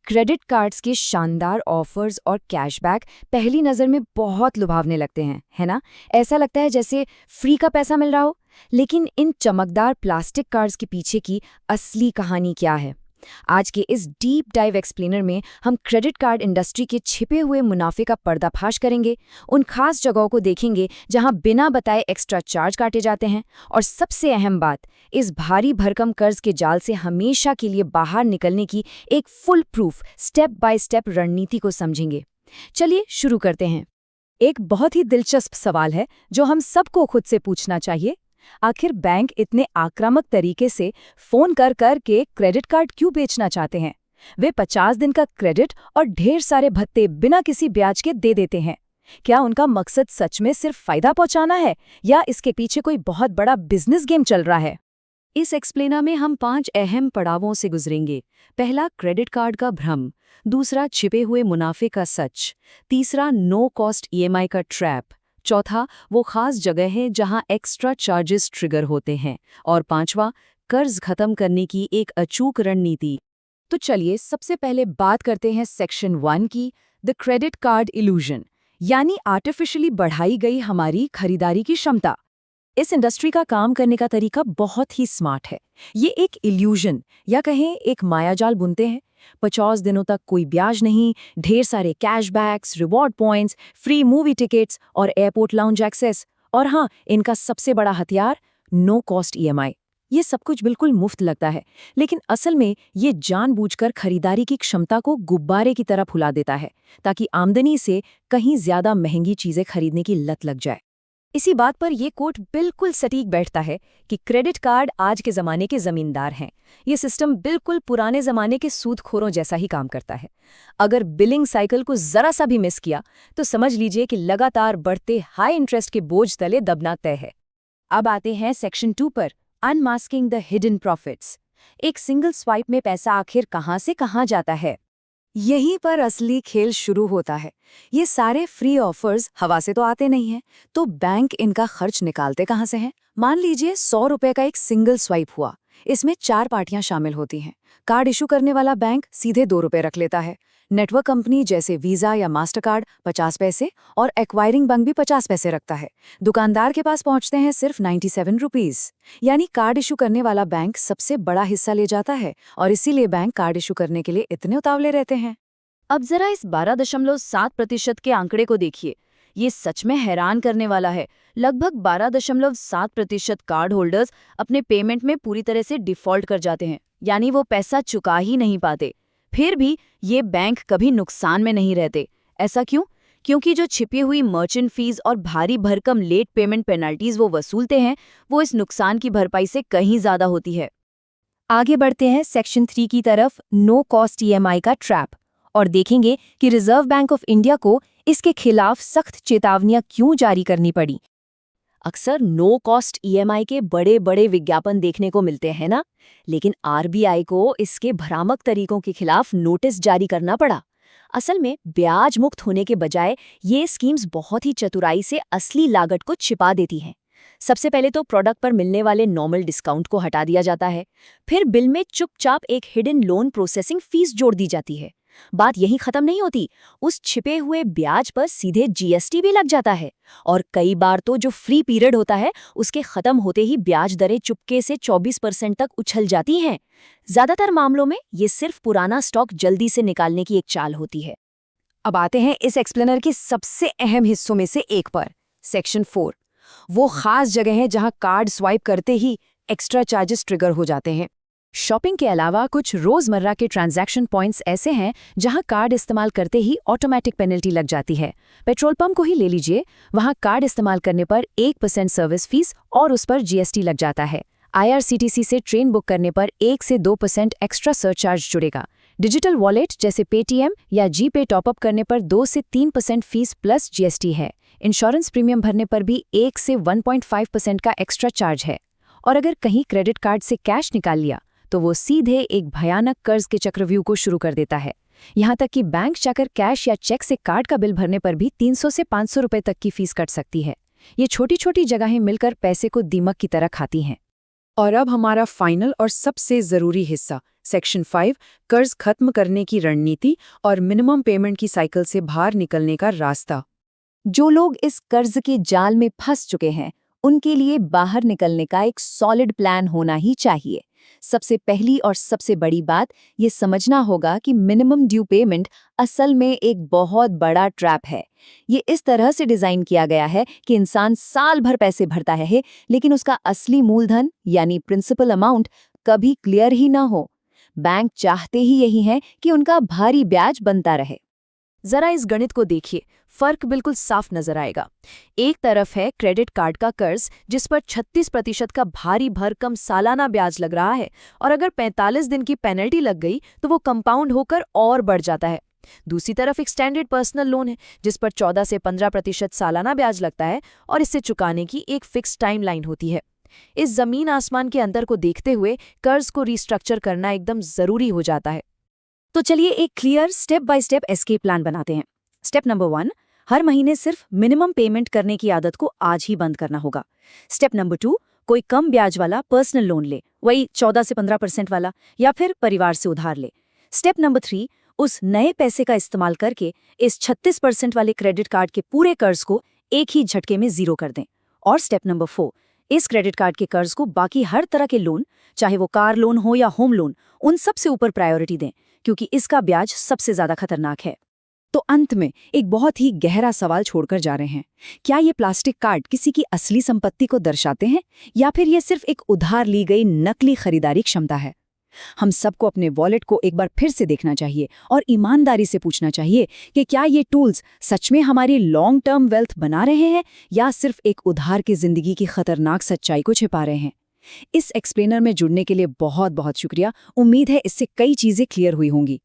Credit cards के शानदार offers और कैशबैक पहली नज़र में बहुत लुभावने लगते हैं, है ना? ऐसा लगता है जैसे फ्री का पैसा मिल रहा हो। लेकिन इन चमकदार प्लास्टिक कार्ड्स के पीछे की असली कहानी क्या है? आज के इस डीप डाइव एक्सप्लेनर में हम क्रेडिट कार्ड इंडस्ट्री के छिपे हुए मुनाफे का पर्दाफाश करेंगे, उन खास जगहों को देखेंगे जहां बिना बताए एक्स्ट्रा चार्ज काटे जाते हैं, और सबसे अहम बात, इस भारी भरकम कर्ज के जाल से हमेशा के लिए बाहर निकलने की एक full proof step by step रणनीति को समझेंगे। चलिए शुरू करते हैं। एक बहुत ही दिलचस्प सवाल है जो हम सबको खुद से पूछना चाहिए। आखिर बैंक इतने आक्रामक तरीके से फोन कर कर के क्रेडिट कार्ड क्यों बेचना चाहते हैं? वे 50 दिन का क्रेडिट और ढेर सारे भत्ते बिना किसी ब्याज के दे देते हैं। क्या उनका मकसद सच में सिर्फ फायदा पहुंचाना है, या इसके पीछे कोई बहुत बड़ा बिजनेस गेम चल रहा है? इस एक्सप्लेनर में हम 5 अहम पड़ावों से गुजरेंगे। पहला, क्रेडिट कार्ड का भ्रम। दूसरा, छिपे हुए मुनाफे का सच। तीसरा, नो कॉस्ट ईएमआई का ट्रैप। चौथा, वो खास जगह है जहां एक्स्ट्रा चार्जेस ट्रिगर होते हैं। और पांचवा, कर्ज खत्म करने की एक अचूक रणनीति। तो चलिए सबसे पहले बात करते हैं सेक्शन 1 की, द क्रेडिट कार्ड इल्यूजन, यानी आर्टिफिशियली बढ़ाई गई हमारी खरीदारी की क्षमता। इस इंडस्ट्री का काम करने का तरीका बहुत ही स्मार्ट है। ये एक इल्यूजन या कहें एक मायाजाल बुनते हैं। 50 दिनों तक कोई ब्याज नहीं, ढेर सारे cashbacks, reward points, free movie tickets और एयरपोर्ट लाउंज एक्सेस। और हाँ, इनका सबसे बड़ा हथियार, नो कॉस्ट ईएमआई। ये सब कुछ बिल्कुल मुफ्त लगता है, लेकिन असल में ये जानबूझकर खरीदारी की क्षमता को गुब्बारे की तरह फुला देता है, ताकि आमदनी से कहीं ज्यादा महंगी चीजें खरीदने की लत लग जाए। इसी बात पर यह कोट बिल्कुल सटीक बैठता है कि क्रेडिट कार्ड आज के ज़माने के ज़मींदार हैं। ये सिस्टम बिल्कुल पुराने ज़माने के सूदखोरों जैसा ही काम करता है। अगर बिलिंग साइकिल को ज़रा सा भी मिस किया तो समझ लीजिए कि लगातार बढ़ते हाई इंटरेस्ट के बोझ तले दबना तय है। अब आते हैं सेक्शन 2 पर, अनमास्किंग द हिडन प्रॉफिट्स। एक सिंगल स्वाइप में पैसा आखिर कहाँ से कहाँ जाता है? यहीं पर असली खेल शुरू होता है। ये सारे फ्री ऑफर्स हवा से तो आते नहीं हैं, तो बैंक इनका खर्च निकालते कहाँ से हैं? मान लीजिए 100 रुपए का एक सिंगल स्वाइप हुआ। इसमें 4 पार्टियां शामिल होती हैं। कार्ड इशू करने वाला बैंक सीधे 2 रुपए रख लेता है। नेटवर्क कंपनी जैसे वीजा या मास्टर कार्ड 50 पैसे, और एक्वायरिंग बैंक भी 50 पैसे रखता है। दुकानदार के पास पहुंचते हैं सिर्फ 97 रुपीज। यानी कार्ड इशू करने वाला बैंक सबसे बड़ा हिस्सा ले जाता है, और इसीलिए बैंक कार्ड इशू करने के लिए इतने उतावले रहते हैं। अब जरा इस 12.7% के आंकड़े को देखिए। ये सच में हैरान करने वाला है। लगभग 12.7% कार्ड होल्डर्स अपने पेमेंट में पूरी तरह से डिफॉल्ट कर जाते हैं, यानी वो पैसा चुका ही नहीं पाते। फिर भी ये बैंक कभी नुकसान में नहीं रहते। ऐसा क्यों? क्योंकि जो छिपी हुई मर्चेंट फीस और भारी भरकम लेट पेमेंट पेनल्टीज वो वसूलते हैं, वो इस नुकसान की भरपाई से कहीं ज्यादा होती है। आगे बढ़ते हैं सेक्शन 3 की तरफ, नो कॉस्ट ईएमआई का ट्रैप, और देखेंगे कि रिजर्व बैंक ऑफ इंडिया को इसके खिलाफ सख्त चेतावनियां क्यों जारी करनी पड़ी। अक्सर नो कॉस्ट ईएमआई के बड़े बड़े विज्ञापन देखने को मिलते हैं ना, लेकिन आरबीआई को इसके भ्रामक तरीकों के खिलाफ नोटिस जारी करना पड़ा। असल में ब्याज मुक्त होने के बजाय ये स्कीम्स बहुत ही चतुराई से असली लागत को छिपा देती हैं। सबसे पहले तो प्रोडक्ट पर मिलने वाले नॉर्मल डिस्काउंट को हटा दिया जाता है। फिर बिल में चुपचाप एक हिडन लोन प्रोसेसिंग फीस जोड़ दी जाती है। बात यहीं खत्म नहीं होती, उस छिपे हुए ब्याज पर सीधे जीएसटी भी लग जाता है। और कई बार तो जो फ्री पीरियड होता है उसके खत्म होते ही ब्याज दरें चुपके से 24% तक उछल जाती हैं। ज्यादातर मामलों में ये सिर्फ पुराना स्टॉक जल्दी से निकालने की एक चाल होती है। अब आते हैं इस एक्सप्लेनर के सबसे अहम हिस्सों में से एक पर, सेक्शन 4। वो खास जगह है जहां कार्ड स्वाइप करते ही एक्स्ट्रा चार्जेस ट्रिगर हो जाते हैं। शॉपिंग के अलावा कुछ रोजमर्रा के ट्रांजैक्शन पॉइंट्स ऐसे हैं जहां कार्ड इस्तेमाल करते ही ऑटोमेटिक पेनल्टी लग जाती है। पेट्रोल पंप को ही ले लीजिए, वहां कार्ड इस्तेमाल करने पर 1% सर्विस फीस और उस पर जीएसटी लग जाता है। आईआरसीटीसी से ट्रेन बुक करने पर 1 से 2% एक्स्ट्रा सरचार्ज जुड़ेगा। डिजिटल वॉलेट जैसे पेटीएम या जीपे टॉपअप करने पर 2 से 3% फीस प्लस जीएसटी है। इंश्योरेंस प्रीमियम भरने पर भी 1 से 1.5% का एक्स्ट्रा चार्ज है। और अगर कहीं क्रेडिट कार्ड से कैश निकाल लिया तो वो सीधे एक भयानक कर्ज के चक्रव्यूह को शुरू कर देता है। यहाँ तक कि बैंक जाकर कैश या चेक से कार्ड का बिल भरने पर भी 300 से 500 रुपए तक की फीस कट सकती है। ये छोटी छोटी जगहें मिलकर पैसे को दीमक की तरह खाती हैं। और अब हमारा फाइनल और सबसे जरूरी हिस्सा, सेक्शन 5, कर्ज खत्म करने की रणनीति और मिनिमम पेमेंट की साइकिल से बाहर निकलने का रास्ता। जो लोग इस कर्ज के जाल में फंस चुके हैं, उनके लिए बाहर निकलने का एक सॉलिड प्लान होना ही चाहिए। सबसे पहली और सबसे बड़ी बात ये समझना होगा कि मिनिमम ड्यू पेमेंट असल में एक बहुत बड़ा ट्रैप है। ये इस तरह से डिजाइन किया गया है कि इंसान साल भर पैसे भरता है, लेकिन उसका असली मूलधन यानी प्रिंसिपल अमाउंट कभी क्लियर ही ना हो। बैंक चाहते ही यही है कि उनका भारी ब्याज बनता रहे। जरा इस गणित को देखिए, फर्क बिल्कुल साफ नजर आएगा। एक तरफ है क्रेडिट कार्ड का कर्ज जिस पर 36% का भारी भरकम सालाना ब्याज लग रहा है, और अगर 45 दिन की पेनल्टी लग गई तो वो कंपाउंड होकर और बढ़ जाता है। दूसरी तरफ एक स्टैंडर्ड पर्सनल लोन है जिस पर 14 से 15% सालाना ब्याज लगता है और इसे चुकाने की एक फिक्स टाइमलाइन होती है। इस जमीन आसमान के अंतर को देखते हुए कर्ज को रिस्ट्रक्चर करना एकदम जरूरी हो जाता है। तो चलिए एक clear step by step escape plan बनाते हैं। स्टेप नंबर 1, हर महीने सिर्फ मिनिमम पेमेंट करने की आदत को आज ही बंद करना होगा। स्टेप नंबर 2, कोई कम ब्याज वाला पर्सनल लोन ले, वही 14 से 15% वाला, या फिर परिवार से उधार ले। स्टेप नंबर 3, उस नए पैसे का इस्तेमाल करके इस 36% वाले क्रेडिट कार्ड के पूरे कर्ज को एक ही झटके में जीरो कर दें। और स्टेप नंबर 4, इस क्रेडिट कार्ड के कर्ज को बाकी हर तरह के लोन, चाहे वो कार लोन हो या होम लोन, उन सब से ऊपर प्रायोरिटी दें, क्योंकि इसका ब्याज सबसे ज्यादा खतरनाक है। तो अंत में एक बहुत ही गहरा सवाल छोड़कर जा रहे हैं। क्या ये प्लास्टिक कार्ड किसी की असली संपत्ति को दर्शाते हैं, या फिर ये सिर्फ एक उधार ली गई नकली खरीदारी क्षमता है? हम सबको अपने वॉलेट को एक बार फिर से देखना चाहिए और ईमानदारी से पूछना चाहिए कि क्या ये टूल्स सच में हमारी लॉन्ग टर्म वेल्थ बना रहे हैं, या सिर्फ एक उधार की जिंदगी की खतरनाक सच्चाई को छिपा रहे हैं। इस एक्सप्लेनर में जुड़ने के लिए बहुत बहुत शुक्रिया। उम्मीद है इससे कई चीजें क्लियर हुई होंगी।